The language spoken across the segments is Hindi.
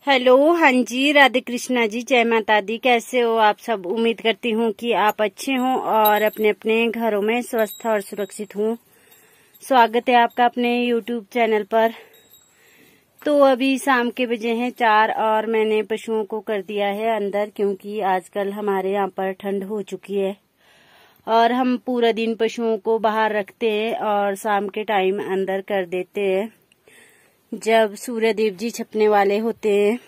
हेलो, हाँ जी, राधे कृष्णा जी, जय माता दी। कैसे हो आप सब? उम्मीद करती हूँ कि आप अच्छे हों और अपने अपने घरों में स्वस्थ और सुरक्षित हों। स्वागत है आपका अपने YouTube चैनल पर। तो अभी शाम के बजे हैं 4 और मैंने पशुओं को कर दिया है अंदर, क्योंकि आजकल हमारे यहाँ पर ठंड हो चुकी है और हम पूरा दिन पशुओं को बाहर रखते हैं और शाम के टाइम अंदर कर देते हैं जब सूर्य देव जी छपने वाले होते हैं।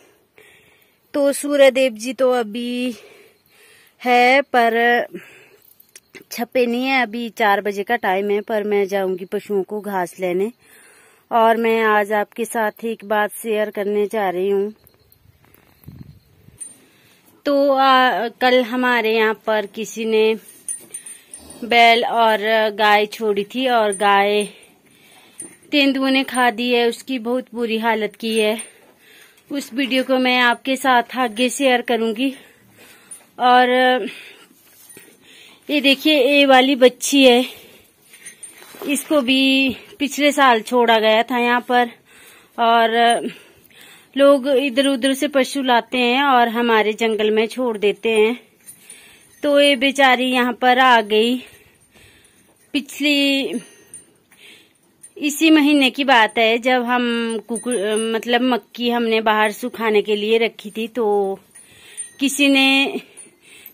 तो सूर्य देव जी तो अभी है पर छपे नहीं है। अभी 4 बजे का टाइम है, पर मैं जाऊंगी पशुओं को घास लेने और मैं आज आपके साथ एक बात शेयर करने जा रही हूँ। तो कल हमारे यहाँ पर किसी ने बैल और गाय छोड़ी थी और गाय तेंदुओं ने खा दी है। उसकी बहुत बुरी हालत की है। उस वीडियो को मैं आपके साथ आगे शेयर करूंगी। और ये देखिए, ये वाली बच्ची है, इसको भी पिछले साल छोड़ा गया था यहाँ पर। और लोग इधर उधर से पशु लाते हैं और हमारे जंगल में छोड़ देते हैं। तो ये बेचारी यहाँ पर आ गई। इसी महीने की बात है, जब हम मतलब मक्की हमने बाहर सुखाने के लिए रखी थी। तो किसी ने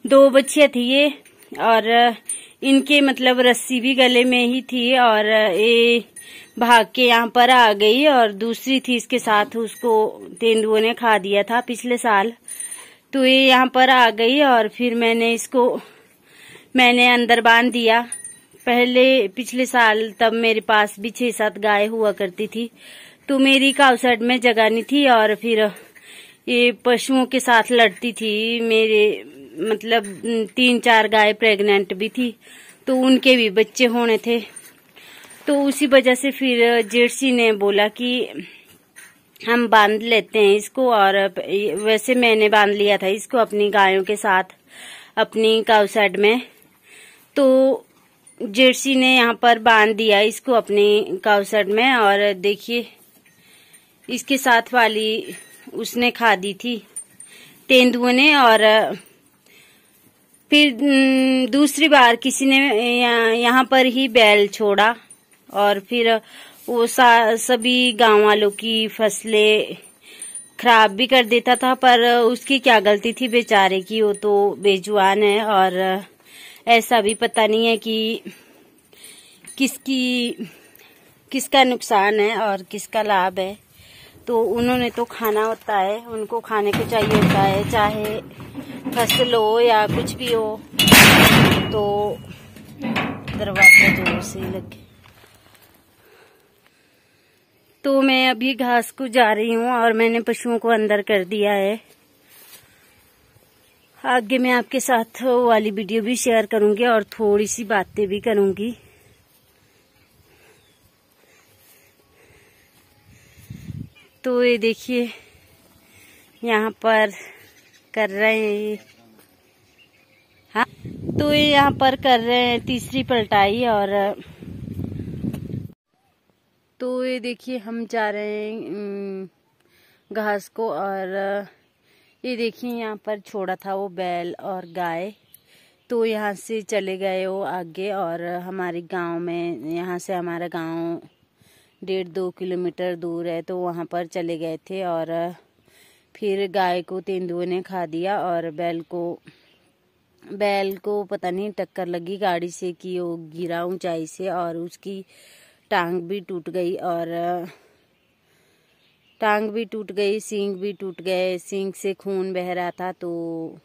2 बच्चियां थी ये, और इनके मतलब रस्सी भी गले में ही थी और ये भाग के यहाँ पर आ गई। और दूसरी थी इसके साथ, उसको तेंदुओं ने खा दिया था पिछले साल। तो ये यहाँ पर आ गई और फिर मैंने अंदर बांध दिया। पिछले साल तब मेरे पास भी 6-7 गाय हुआ करती थी। तो मेरी काऊ शेड में जगह नहीं थी और फिर ये पशुओं के साथ लड़ती थी। मेरे मतलब 3-4 गाय प्रेग्नेंट भी थी, तो उनके भी बच्चे होने थे। तो उसी वजह से फिर जेठसी ने बोला कि हम बांध लेते हैं इसको। और वैसे मैंने बांध लिया था इसको अपनी गायों के साथ अपनी काऊ शेड में। तो जेठसी ने यहाँ पर बांध दिया इसको अपनी काऊ शेड में। और देखिए, इसके साथ वाली उसने खा दी थी तेंदुओं ने। और फिर दूसरी बार किसी ने यहाँ पर ही बैल छोड़ा और फिर वो सभी गांव वालों की फसलें खराब भी कर देता था। पर उसकी क्या गलती थी बेचारे की, वो तो बेजुबान है। और ऐसा भी पता नहीं है कि किसका नुकसान है और किसका लाभ है। तो उन्होंने तो खाना होता है, उनको खाने को चाहिए होता है, चाहे फसल हो या कुछ भी हो। तो दरवाजा जोर से लगे। तो मैं अभी घास को जा रही हूँ और मैंने पशुओं को अंदर कर दिया है। आगे मैं आपके साथ वो वाली वीडियो भी शेयर करूंगी और थोड़ी सी बातें भी करूंगी। तो ये देखिए, यहाँ पर कर रहे हैं हाँ, तो ये यहाँ पर कर रहे हैं तीसरी पलटाई। और तो ये देखिए, हम जा रहे हैं घास को। और ये देखिए, यहाँ पर छोड़ा था वो बैल और गाय, तो यहाँ से चले गए वो आगे। और हमारे गांव में, यहाँ से हमारा गांव 1.5-2 किलोमीटर दूर है, तो वहाँ पर चले गए थे। और फिर गाय को तेंदुओं ने खा दिया और बैल को पता नहीं टक्कर लगी गाड़ी से कि वो गिरा ऊंचाई से और उसकी टांग भी टूट गई। और टांग भी टूट गई, सींग भी टूट गए, सींग से खून बह रहा था। तो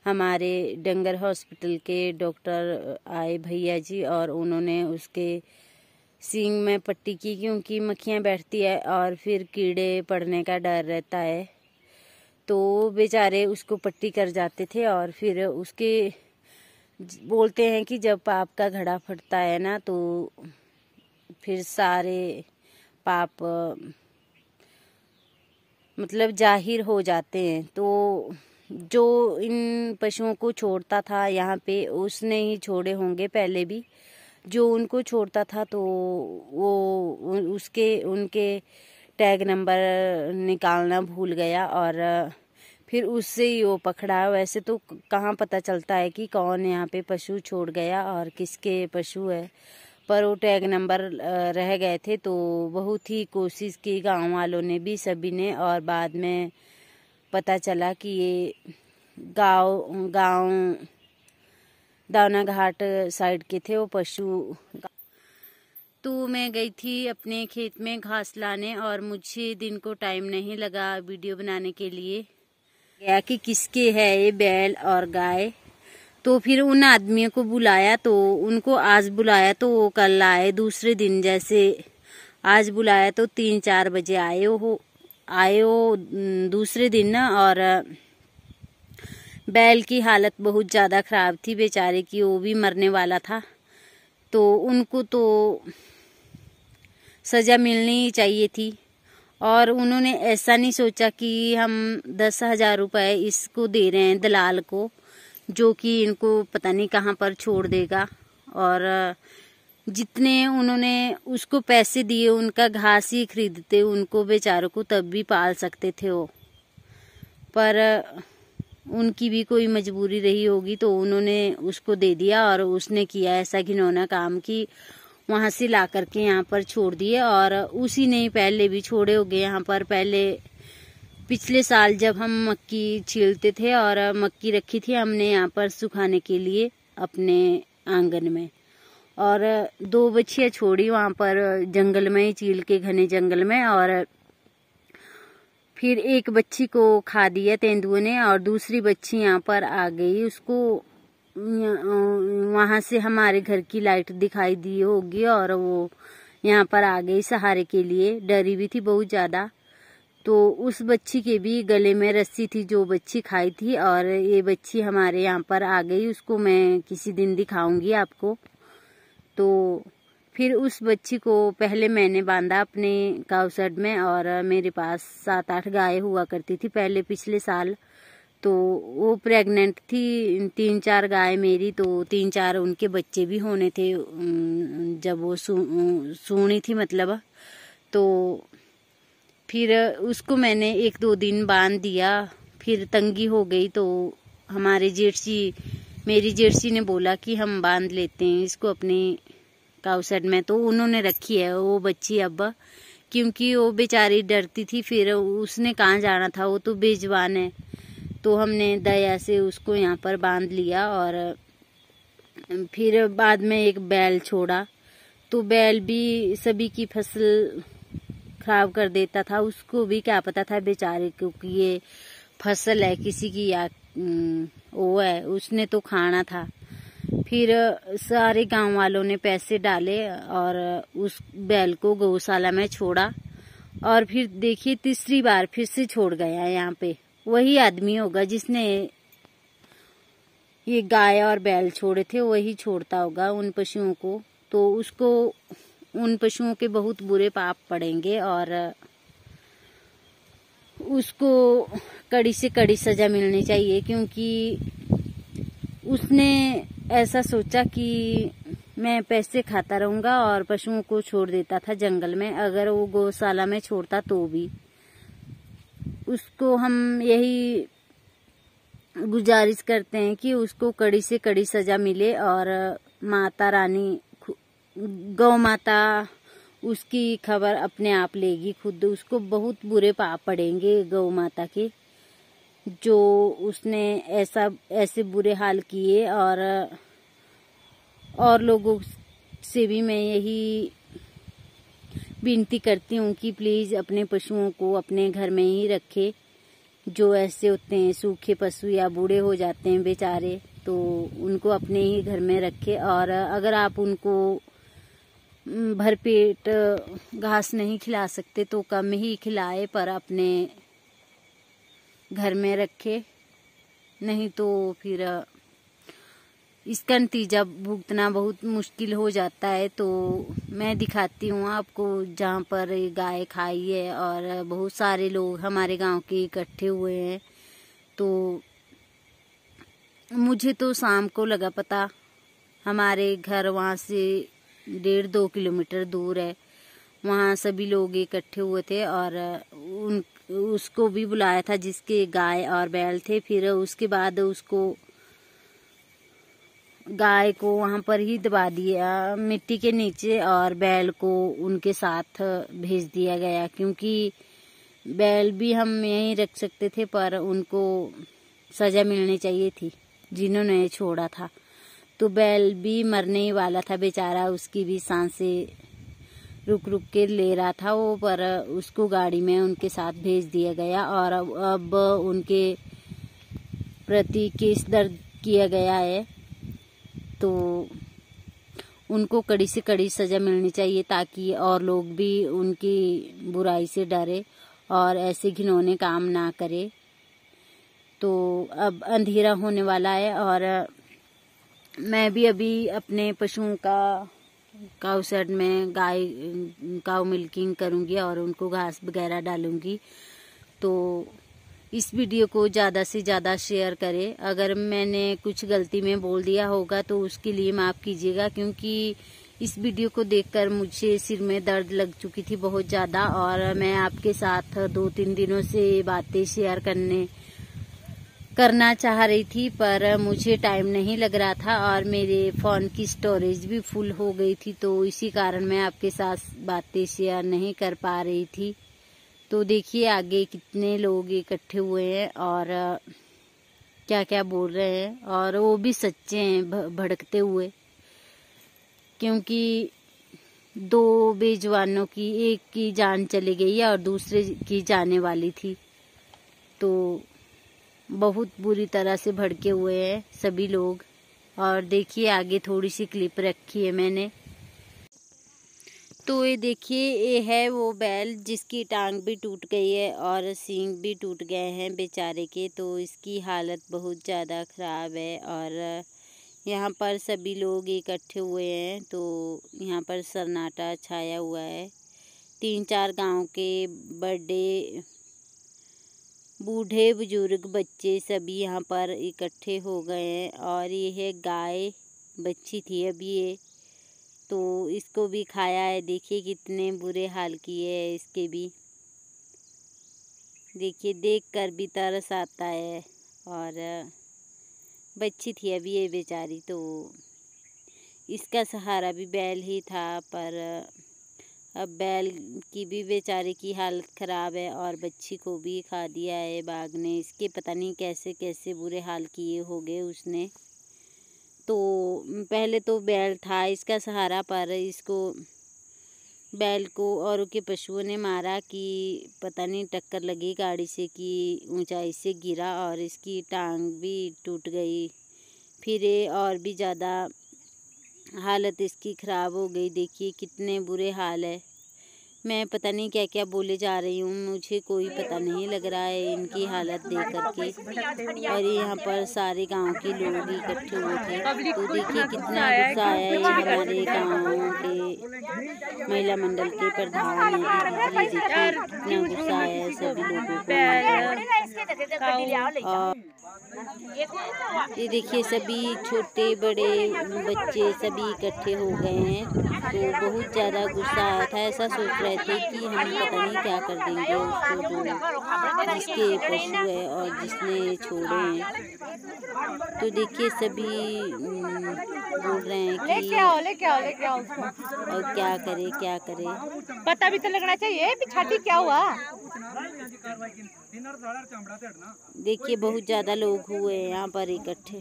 हमारे डंगर हॉस्पिटल के डॉक्टर आए भैया जी, और उन्होंने उसके सींग में पट्टी की, क्योंकि मक्खियाँ बैठती है और फिर कीड़े पड़ने का डर रहता है। तो बेचारे उसको पट्टी कर जाते थे। और फिर उसके बोलते हैं कि जब पाप का घड़ा फटता है ना, तो फिर सारे पाप मतलब जाहिर हो जाते हैं। तो जो इन पशुओं को छोड़ता था यहाँ पे, उसने ही छोड़े होंगे पहले भी। जो उनको छोड़ता था तो वो उनके टैग नंबर निकालना भूल गया और फिर उससे ही वो पकड़ा। वैसे तो कहाँ पता चलता है कि कौन यहाँ पे पशु छोड़ गया और किसके पशु है, पर वो टैग नंबर रह गए थे। तो बहुत ही कोशिश की गांव वालों ने भी, सभी ने, और बाद में पता चला कि ये गांव दावना घाट साइड के थे वो पशु। तो मैं गई थी अपने खेत में घास लाने और मुझे दिन को टाइम नहीं लगा वीडियो बनाने के लिए। गया कि किसके है ये बैल और गाय। तो फिर उन आदमियों को बुलाया, तो उनको आज बुलाया तो वो कल आए दूसरे दिन। जैसे आज बुलाया तो 3-4 बजे आए हो दूसरे दिन ना। और बैल की हालत बहुत ज़्यादा ख़राब थी बेचारे की, वो भी मरने वाला था। तो उनको तो सज़ा मिलनी ही चाहिए थी। और उन्होंने ऐसा नहीं सोचा कि हम 10,000 रुपये इसको दे रहे हैं दलाल को, जो कि इनको पता नहीं कहाँ पर छोड़ देगा। और जितने उन्होंने उसको पैसे दिए उनका घास ही खरीदते उनको बेचारों को, तब भी पाल सकते थे वो। पर उनकी भी कोई मजबूरी रही होगी तो उन्होंने उसको दे दिया। और उसने किया ऐसा घिनौना काम कि वहाँ से ला करके यहाँ पर छोड़ दिए। और उसी ने पहले भी छोड़े होंगे यहाँ पर। पहले पिछले साल जब हम मक्की छीलते थे और मक्की रखी थी हमने यहाँ पर सुखाने के लिए अपने आंगन में, और 2 बच्चियाँ छोड़ी वहाँ पर जंगल में ही, चील के घने जंगल में। और फिर एक बच्ची को खा दिया तेंदुए ने और दूसरी बच्ची यहाँ पर आ गई। उसको वहाँ से हमारे घर की लाइट दिखाई दी होगी और वो यहाँ पर आ गई सहारे के लिए। डरी भी थी बहुत ज़्यादा। तो उस बच्ची के भी गले में रस्सी थी जो बच्ची खाई थी, और ये बच्ची हमारे यहाँ पर आ गई। उसको मैं किसी दिन दिखाऊंगी आपको। तो फिर उस बच्ची को पहले मैंने बांधा अपने काऊ शेड में। और मेरे पास 7-8 गाय हुआ करती थी पहले पिछले साल। तो वो प्रेग्नेंट थी 3-4 गाय मेरी, तो 3-4 उनके बच्चे भी होने थे जब वो सूनी थी मतलब। तो फिर उसको मैंने 1-2 दिन बांध दिया, फिर तंगी हो गई। तो हमारे मेरी जेठसी ने बोला कि हम बांध लेते हैं इसको अपने काऊ शेड में। तो उन्होंने रखी है वो बच्ची अब, क्योंकि वो बेचारी डरती थी। फिर उसने कहाँ जाना था, वो तो बेजुबान है। तो हमने दया से उसको यहाँ पर बांध लिया। और फिर बाद में एक बैल छोड़ा, तो बैल भी सभी की फसल खराब कर देता था। उसको भी क्या पता था बेचारे को कि ये फसल है किसी की या वो है, उसने तो खाना था। फिर सारे गांव वालों ने पैसे डाले और उस बैल को गौशाला में छोड़ा। और फिर देखिए तीसरी बार फिर से छोड़ गया यहाँ पे। वही आदमी होगा जिसने ये गाय और बैल छोड़े थे, वही छोड़ता होगा उन पशुओं को। तो उसको उन पशुओं के बहुत बुरे पाप पड़ेंगे और उसको कड़ी से कड़ी सजा मिलनी चाहिए। क्योंकि उसने ऐसा सोचा कि मैं पैसे खाता रहूंगा और पशुओं को छोड़ देता था जंगल में। अगर वो गौशाला में छोड़ता तो भी उसको हम यही गुजारिश करते हैं कि उसको कड़ी से कड़ी सजा मिले। और माता रानी गौ माता उसकी खबर अपने आप लेगी खुद। उसको बहुत बुरे पाप पड़ेंगे गौ माता के, जो उसने ऐसे बुरे हाल किए। और लोगों से भी मैं यही विनती करती हूँ कि प्लीज़ अपने पशुओं को अपने घर में ही रखें। जो ऐसे होते हैं सूखे पशु या बूढ़े हो जाते हैं बेचारे, तो उनको अपने ही घर में रखें। और अगर आप उनको भरपेट घास नहीं खिला सकते तो कम ही खिलाए, पर अपने घर में रखे। नहीं तो फिर इसका नतीजा भुगतना बहुत मुश्किल हो जाता है। तो मैं दिखाती हूँ आपको जहाँ पर गाय खाई है। और बहुत सारे लोग हमारे गांव के इकट्ठे हुए हैं। तो मुझे तो शाम को लगा पता, हमारे घर वहाँ से 1.5-2 किलोमीटर दूर है। वहाँ सभी लोग इकट्ठे हुए थे और उसको भी बुलाया था जिसके गाय और बैल थे। फिर उसके बाद उसको गाय को वहाँ पर ही दबा दिया मिट्टी के नीचे और बैल को उनके साथ भेज दिया गया, क्योंकि बैल भी हम यहीं रख सकते थे पर उनको सजा मिलनी चाहिए थी जिन्होंने छोड़ा था। तो बैल भी मरने ही वाला था बेचारा, उसकी भी सांसें रुक रुक के ले रहा था वो, पर उसको गाड़ी में उनके साथ भेज दिया गया और अब उनके प्रति केस दर्ज किया गया है। तो उनको कड़ी से कड़ी सजा मिलनी चाहिए ताकि और लोग भी उनकी बुराई से डरे और ऐसे घिनौने काम ना करे। तो अब अंधेरा होने वाला है और मैं भी अभी अपने पशुओं का काऊ शेड में काऊ मिल्किंग करूँगी और उनको घास वगैरह डालूँगी। तो इस वीडियो को ज़्यादा से ज़्यादा शेयर करें। अगर मैंने कुछ गलती में बोल दिया होगा तो उसके लिए माफ़ कीजिएगा, क्योंकि इस वीडियो को देखकर मुझे सिर में दर्द लग चुकी थी बहुत ज़्यादा और मैं आपके साथ 2-3 दिनों से बातें शेयर करना चाह रही थी, पर मुझे टाइम नहीं लग रहा था और मेरे फ़ोन की स्टोरेज भी फुल हो गई थी। तो इसी कारण मैं आपके साथ बातें शेयर नहीं कर पा रही थी। तो देखिए आगे कितने लोग इकट्ठे हुए हैं और क्या क्या बोल रहे हैं, और वो भी सच्चे हैं भड़कते हुए, क्योंकि 2 बेजुबानों की एक की जान चली गई है और दूसरे की जाने वाली थी। तो बहुत बुरी तरह से भड़के हुए हैं सभी लोग। और देखिए आगे थोड़ी सी क्लिप रखी है मैंने। तो ये देखिए ये है वो बैल जिसकी टांग भी टूट गई है और सींग भी टूट गए हैं बेचारे के। तो इसकी हालत बहुत ज़्यादा ख़राब है और यहाँ पर सभी लोग इकट्ठे हुए हैं। तो यहाँ पर सन्नाटा छाया हुआ है। 3-4 गांव के बड़े बूढ़े बुजुर्ग बच्चे सभी यहाँ पर इकट्ठे हो गए हैं और ये है गाय बच्ची थी अभी ये, तो इसको भी खाया है। देखिए कितने बुरे हाल किए हैं इसके भी, देखिए देखकर भी तरस आता है। और बच्ची थी अभी ये बेचारी, तो इसका सहारा भी बैल ही था, पर अब बैल की भी बेचारे की हालत ख़राब है और बच्ची को भी खा दिया है बाघ ने। इसके पता नहीं कैसे कैसे बुरे हाल किए होंगे उसने। तो पहले तो बैल था इसका सहारा, पर इसको बैल को औरों के पशुओं ने मारा कि पता नहीं टक्कर लगी गाड़ी से कि ऊंचाई से गिरा और इसकी टांग भी टूट गई। फिर ये और भी ज़्यादा हालत इसकी ख़राब हो गई। देखिए कितने बुरे हाल है। मैं पता नहीं क्या क्या बोले जा रही हूँ, मुझे कोई पता नहीं लग रहा है इनकी हालत देख करके। और यहाँ पर सारे गांव के लोग इकट्ठे हुए थे। तो देखिए कितना गुस्सा आया है हमारे गांव के महिला मंडल के प्रधान है, देखिए कितना गुस्सा आया है सभी लोगों को। और ये देखिए सभी छोटे बड़े बच्चे सभी इकट्ठे हो गए हैं। तो बहुत ज़्यादा गुस्सा आया था। ऐसा सोच रहे थे कि हम पता नहीं क्या कर देंगे उसको जो जिसके पशु है और जिसने छोड़े हैं। तो देखिए सभी बोल रहे हैं कि लेके आओ और क्या करे पता भी तो लगना चाहिए पिछाड़ी क्या हुआ। देखिए बहुत ज़्यादा लोग हुए हैं यहाँ पर इकट्ठे।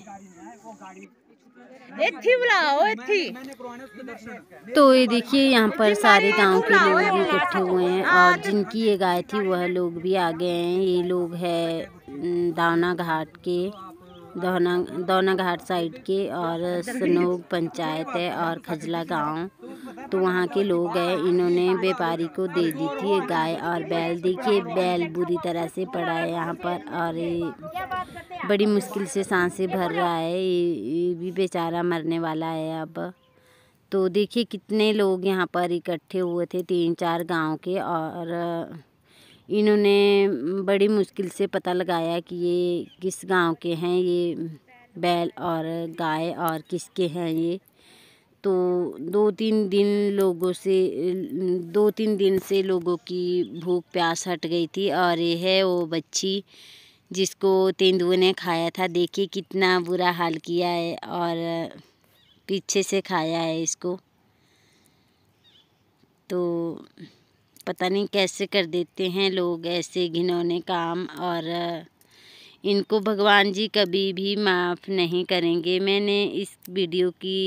तो ये देखिए यहाँ पर सारे गांव के लोग इकट्ठे हुए हैं और जिनकी ये गाय थी वह लोग भी आ गए हैं। ये लोग हैं दावना घाट के, दौना घाट साइड के, और सनोग पंचायत है और खजला गांव। तो वहाँ के लोग हैं, इन्होंने व्यापारी को दे दी थी ये गाय और बैल। देखिए बैल बुरी तरह से पड़ा है यहाँ पर और ये बड़ी मुश्किल से सांसें भर रहा है। ये भी बेचारा मरने वाला है अब। तो देखिए कितने लोग यहाँ पर इकट्ठे हुए थे 3-4 गांव के, और इन्होंने बड़ी मुश्किल से पता लगाया कि ये किस गांव के हैं ये बैल और गाय और किसके हैं ये। तो 2-3 दिन से लोगों की भूख प्यास हट गई थी। और ये है वो बच्ची जिसको तेंदुए ने खाया था। देखिए कितना बुरा हाल किया है और पीछे से खाया है इसको। तो पता नहीं कैसे कर देते हैं लोग ऐसे घिनौने काम, और इनको भगवान जी कभी भी माफ़ नहीं करेंगे। मैंने इस वीडियो की